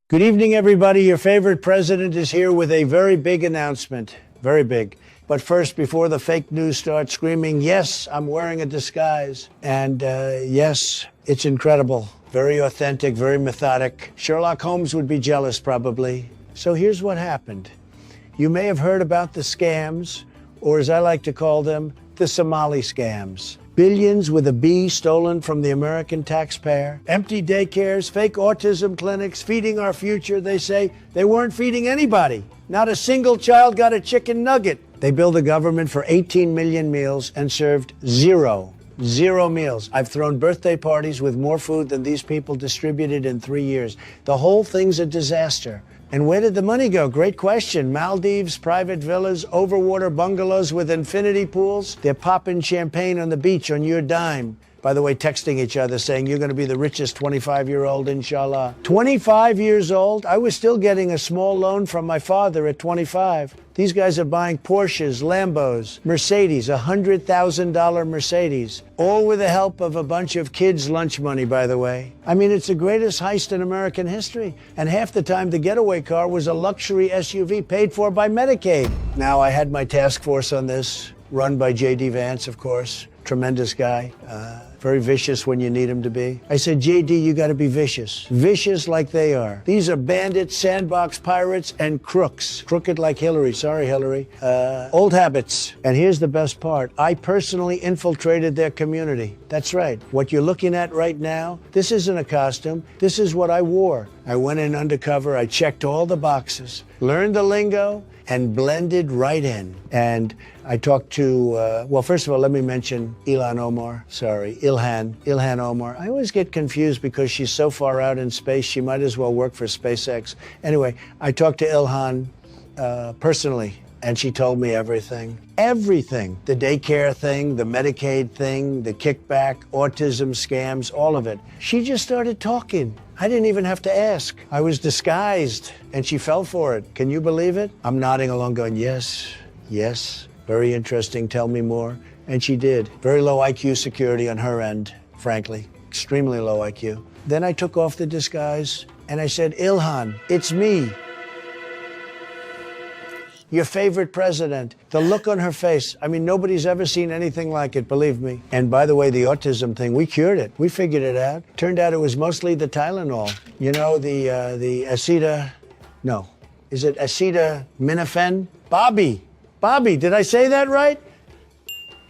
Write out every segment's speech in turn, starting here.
Good evening, everybody. Your favorite president is here with a very big announcement. Very big. But first, before the fake news starts screaming, yes, I'm wearing a disguise. And yes, it's incredible. Very authentic, very methodic. Sherlock Holmes would be jealous, probably. So here's what happened. You may have heard about the scams, or as I like to call them, the Somali scams. Billions with a B stolen from the American taxpayer. Empty daycares, fake autism clinics, feeding our future. They say they weren't feeding anybody. Not a single child got a chicken nugget. They built a government for 18 million meals and served zero meals. I've thrown birthday parties with more food than these people distributed in 3 years. The whole thing's a disaster. And where did the money go? Great question. Maldives, private villas, overwater bungalows with infinity pools. They're popping champagne on the beach on your dime. By the way, texting each other saying you're going to be the richest 25-year-old, inshallah. 25 years old? I was still getting a small loan from my father at 25. These guys are buying Porsches, Lambos, Mercedes, $100,000 Mercedes, all with the help of a bunch of kids' lunch money, by the way. I mean, it's the greatest heist in American history. And half the time, the getaway car was a luxury SUV paid for by Medicaid. Now, I had my task force on this, run by J.D. Vance, of course. Tremendous guy. Very vicious when you need him to be. I said, JD, you got to be vicious. Vicious like they are. These are bandits, sandbox pirates, and crooks. Crooked like Hillary. Sorry, Hillary. Old habits. And here's the best part. I personally infiltrated their community. That's right. What you're looking at right now, this isn't a costume. This is what I wore. I went in undercover. I checked all the boxes, learned the lingo, and blended right in. And I talked to, well, first of all, let me mention Ilhan Omar. Sorry, Ilhan Omar. I always get confused because she's so far out in space, she might as well work for SpaceX. Anyway, I talked to Ilhan personally, and she told me everything. Everything. The daycare thing, the Medicaid thing, the kickback, autism scams, all of it. She just started talking. I didn't even have to ask. I was disguised, and she fell for it. Can you believe it? I'm nodding along going, yes, yes, very interesting, tell me more. And she did. Very low IQ security on her end, frankly. Extremely low IQ. Then I took off the disguise, and I said, Ilhan, it's me. Your favorite president. The look on her face. I mean, nobody's ever seen anything like it, believe me. And by the way, the autism thing, we cured it. We figured it out. Turned out it was mostly the Tylenol. You know, the is it acetaminophen? Bobby, did I say that right?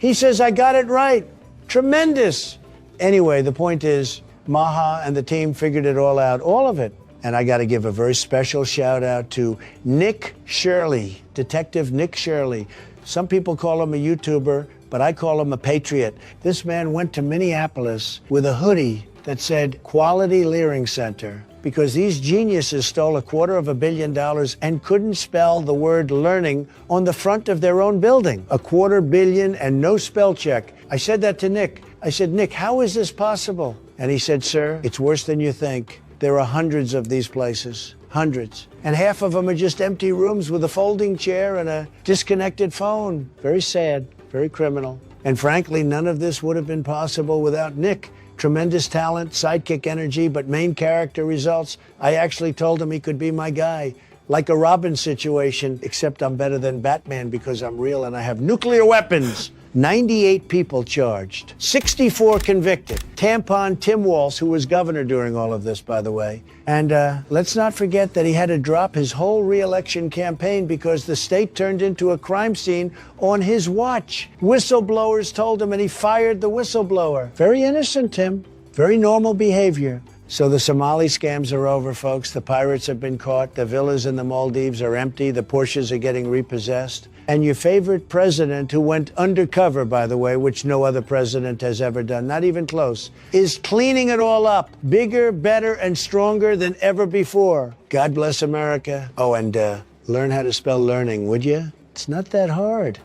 He says I got it right. Tremendous. Anyway, the point is, Maha and the team figured it all out, all of it. And I got to give a very special shout out to Nick Shirley, Detective Nick Shirley. Some people call him a YouTuber, but I call him a patriot. This man went to Minneapolis with a hoodie that said Quality Learning Center because these geniuses stole $250 million and couldn't spell the word learning on the front of their own building. $250 million and no spell check. I said that to Nick. I said, Nick, how is this possible? And he said, sir, it's worse than you think. There are hundreds of these places, hundreds. And half of them are just empty rooms with a folding chair and a disconnected phone. Very sad, very criminal. And frankly, none of this would have been possible without Nick. Tremendous talent, sidekick energy, but main character results. I actually told him he could be my guy. Like a Robin situation, except I'm better than Batman because I'm real and I have nuclear weapons. 98 people charged, 64 convicted. Tampon Tim Walz, who was governor during all of this, by the way. And let's not forget that he had to drop his whole re-election campaign because the state turned into a crime scene on his watch. Whistleblowers told him and he fired the whistleblower. Very innocent, Tim. Very normal behavior. So the Somali scams are over, folks. The pirates have been caught. The villas in the Maldives are empty. The Porsches are getting repossessed. And your favorite president, who went undercover, by the way, which no other president has ever done, not even close, is cleaning it all up. Bigger, better, and stronger than ever before. God bless America. Oh, and learn how to spell learning, would you? It's not that hard.